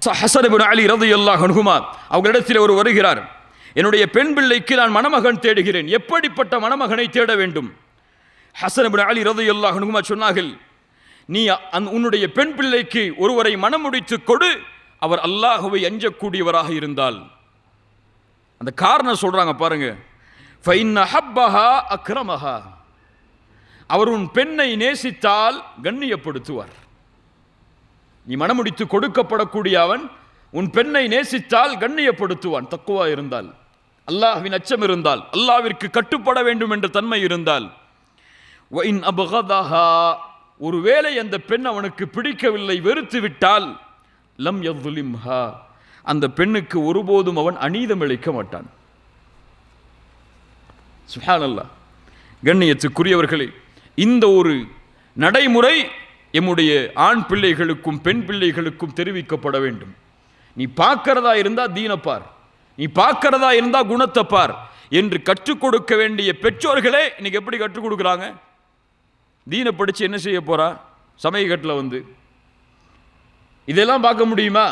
Hassan இப்னு அலி ரலியல்லாஹு அன்ஹுமா அவர்களிடத்தில் ஒரு வருகிறார், என்னுடைய பெண் பிள்ளைக்கு நான் மணமகன் தேடுகிறேன், எப்படிப்பட்ட மணமகனை தேட வேண்டும்? ஹஸன் இப்னு அலி ரலியல்லாஹு அன்ஹுமா சொன்னார்கள், நீ உன்னுடைய பெண் பிள்ளைக்கு ஒருவரை மணம் முடித்து கொடு, அவர் அல்லாஹ்வை அஞ்சக்கூடியவராக இருந்தால். அந்த காரணம் சொல்றாங்க பாருங்க, ஃபைன் ஹப்பஹா அக்ரமஹா, அவர் உன் பெண்ணை நேசித்தால் கண்ணியப்படுத்துவார். நீ மணமுடித்து கொடுக்கப்படக்கூடிய அவன் உன் பெண்ணை நேசித்தால் கண்ணியப்படுத்துவான். தக்குவா இருந்தால், அல்லாஹ்வின் அச்சம் இருந்தால், அல்லாஹ்விற்கு கட்டுப்பட வேண்டும் என்ற தன்மை இருந்தால். வஇன் அபகதஹா, ஒருவேளை அந்த பெண் அவனுக்கு பிடிக்கவில்லை, வெறுத்து விட்டால், லம் யظ்லிம்ஹா, அந்த பெண்ணுக்கு ஒருபோதும் அவன் அநீதம் இழைக்க மாட்டான். சுப்ஹானல்லாஹ். கண்ணியத்துக்குரியவர்களே, இந்த ஒரு நடைமுறை எம்முடைய ஆண் பிள்ளைகளுக்கும் பெண் பிள்ளைகளுக்கும் தெரிவிக்கப்பட வேண்டும். நீ பார்க்கிறதா இருந்தா தீனப்பார், நீ பார்க்கிறதா இருந்தா குணத்தை பார் என்று கற்றுக் கொடுக்க வேண்டிய பெற்றோர்களே இன்னைக்கு எப்படி கற்றுக் கொடுக்குறாங்க? தீனை படிச்சு என்ன செய்ய போறா? சமயக்கட்டில் வந்து இதெல்லாம் பார்க்க முடியுமா?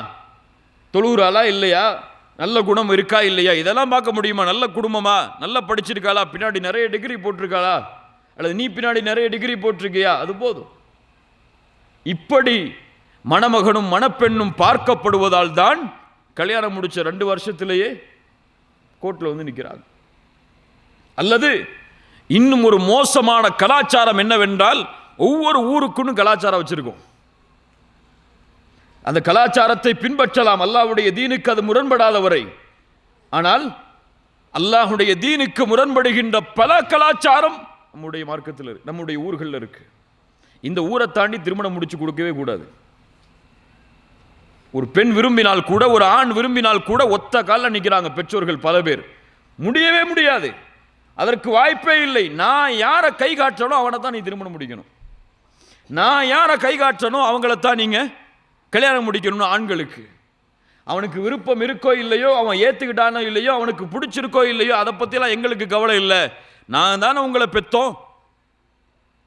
தொழுகிறாளா இல்லையா, நல்ல குணம் இருக்கா இல்லையா, இதெல்லாம் பார்க்க முடியுமா? நல்ல குடும்பமா, நல்லா படிச்சிருக்காளா, பின்னாடி நிறைய டிகிரி போட்டிருக்காளா, அல்லது நீ பின்னாடி நிறைய டிகிரி போட்டிருக்கியா, அது போதும். இப்படி மணமகனும் மணப்பெண்ணும் பார்க்கப்படுவதால் தான் கல்யாணம் முடிச்ச 2 வருஷத்திலேயே கோர்ட்டில் வந்து நிற்கிறாங்க. அல்லது இன்னும் ஒரு மோசமான கலாச்சாரம் என்னவென்றால், ஒவ்வொரு ஊருக்குன்னு கலாச்சாரம் வச்சிருக்கோம். அந்த கலாச்சாரத்தை பின்பற்றலாம், அல்லாஹ்வுடைய தீனுக்கு அது முரண்படாத வரை. ஆனால் அல்லாஹ்வுடைய தீனுக்கு முரண்படுகின்ற பல கலாச்சாரம் நம்முடைய மார்க்கத்தில், நம்முடைய ஊர்களில் இருக்கு. இந்த ஊரை தாண்டி திருமணம் முடிச்சு கொடுக்கவே கூடாது. ஒரு பெண் விரும்பினால் கூட, ஒரு ஆண் விரும்பினால் கூட ஒத்த காலில் நிற்கிறாங்க பெற்றோர்கள் பல பேர். முடியவே முடியாது, அதற்கு வாய்ப்பே இல்லை. நான் யாரை கை காட்டணும் அவனை தான் நீ திருமணம் முடிக்கணும், நான் யாரை கை காட்டணும் அவங்களைத்தான் நீங்க கல்யாணம் முடிக்கணும்னு ஆண்களுக்கு. அவனுக்கு விருப்பம் இருக்கோ இல்லையோ, அவன் ஏற்றுக்கிட்டானோ இல்லையோ, அவனுக்கு பிடிச்சிருக்கோ இல்லையோ, அதை பற்றிலாம் எங்களுக்கு கவலை இல்லை. நாங்கள் தானே உங்களை பெற்றோம்,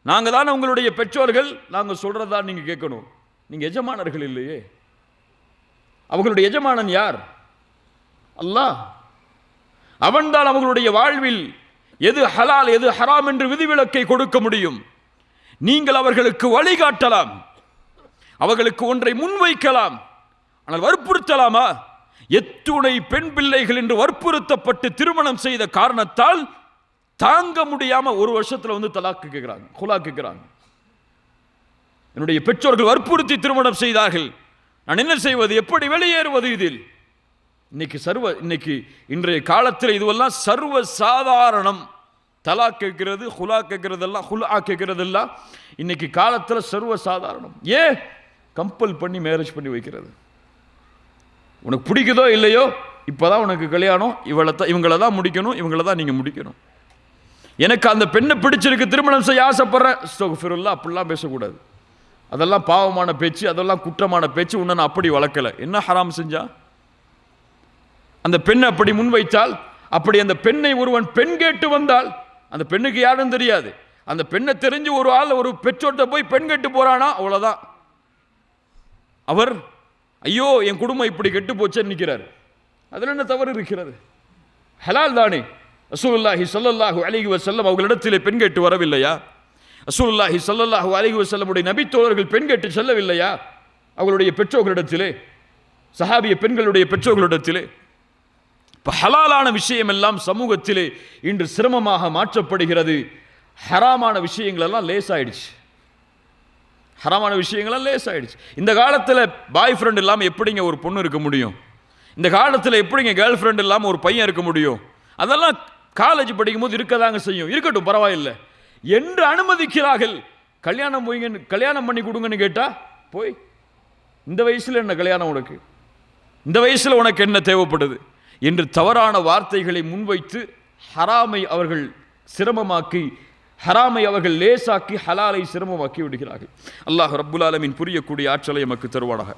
நாங்கள் தானே உங்களுடைய பெற்றோர்கள், நாங்கள் சொல்கிறதா நீங்கள் கேட்கணும். நீங்கள் எஜமானர்கள் இல்லையே. அவர்களுடைய எஜமானன் யார்? அல்லாஹ். அவன்தான் அவர்களுடைய வாழ்வில் எது ஹலால் எது ஹராம் என்று விதிவிலக்கை கொடுக்க முடியும். நீங்கள் அவர்களுக்கு வழிகாட்டலாம், அவர்களுக்கு ஒன்றை முன்வைக்கலாம், ஆனால் வற்புறுத்தலாமா? எத்துணை பெண் பிள்ளைகள் என்று வற்புறுத்தப்பட்டு திருமணம் செய்த காரணத்தால் தாங்க முடியாம 1 வருஷத்துல வந்து தலாக் கேட்கிறாங்க, குலா கேட்கிறாங்க. என்னுடைய பெற்றோர்கள் வற்புறுத்தி திருமணம் செய்தார்கள், நான் என்ன செய்வது, எப்படி வெளியேறுவது? இதில் இன்னைக்கு இன்றைய காலத்தில் இதுவெல்லாம் சர்வ சாதாரணம். தலாக் கேட்கிறது, குலா கேட்கிறதெல்லாம், குலா கேட்கிறதெல்லாம் இன்னைக்கு காலத்தில் சர்வ சாதாரணம். ஏன்? கம்பல் பண்ணி மேரேஜ் பண்ணி வைக்கிறது. உனக்கு பிடிக்குதோ இல்லையோ, இப்போதான் உனக்கு கல்யாணம், இவங்களை தான் முடிக்கணும், இவங்களை தான் நீங்கள் முடிக்கணும். எனக்கு அந்த பெண்ணை பிடிச்சிருக்கு, திருமணம் செய்ய ஆசைப்படுறேன், அஸ்தக்ஃபிருல்லாஹ், அப்படிலாம் பேசக்கூடாது. அதெல்லாம் பாவமான பேச்சு, அதெல்லாம் குற்றமான பேச்சு. உன்னை நான் அப்படி வளர்க்கலை. என்ன ஹராம் செஞ்சா? அந்த பெண்ணை அப்படி முன்வைத்தால், அப்படி அந்த பெண்ணை ஒருவன் பெண் கேட்டு வந்தால், அந்த பெண்ணுக்கு யாரும் தெரியாது, அந்த பெண்ணை தெரிஞ்சு ஒரு ஆள் ஒரு பெற்றோர்கிட்ட போய் பெண் கேட்டு போறானா, அவ்வளோதான். அவர் ஐயோ என் குடும்பம் இப்படி கெட்டு போச்சேன்னு நிற்கிறார். அதில் என்ன தவறு இருக்கிறது? ஹலால் தானே. ரசூலுல்லாஹி ஸல்லல்லாஹு அலைஹி வஸல்லம் அவர்களிடத்திலே பெண் கேட்டு வரவில்லையா? ரசூலுல்லாஹி ஸல்லல்லாஹு அலைஹி வஸல்லமுடைய நபித்தோழர்கள் பெண் கேட்டு செல்லவில்லையா அவர்களுடைய பெற்றோர்களிடத்திலே, சஹாபிய பெண்களுடைய பெற்றோர்களிடத்திலே? இப்போ ஹலாலான விஷயம் எல்லாம் சமூகத்திலே இன்று சிரமமாக மாற்றப்படுகிறது. ஹராமான விஷயங்கள் எல்லாம் லேசாயிடுச்சு. ஹராமான விஷயங்கள்லாம் லேசாயிடுச்சு. இந்த காலத்தில் பாய் ஃப்ரெண்ட் இல்லாமல் எப்படிங்க ஒரு பொண்ணு இருக்க முடியும்? இந்த காலத்தில் எப்படிங்க கேர்ள் ஃப்ரெண்ட் இல்லாமல் ஒரு பையன் இருக்க முடியும்? அதெல்லாம் காலேஜ் படிக்கும் போது இருக்கதாங்க செய்யும். இருக்கட்டும், பரவாயில்லை என்று அனுமதிக்கிறார்கள். கல்யாணம் பண்ணி கொடுங்கன்னு கேட்டா போய் இந்த வயசுல என்ன கல்யாணம் உனக்கு, இந்த வயசுல உனக்கு என்ன தேவைப்படுது என்று தவறான வார்த்தைகளை முன்வைத்து ஹராமை அவர்கள் சிரமமாக்கி, ஹராமை அவர்கள் லேசாக்கி, ஹலாலை சிரமமாக்கி விடுகிறார்கள். அல்லாஹ் ரப்புல் ஆலமீன் புரியக்கூடிய ஆற்றலை எமக்கு தருவானாக.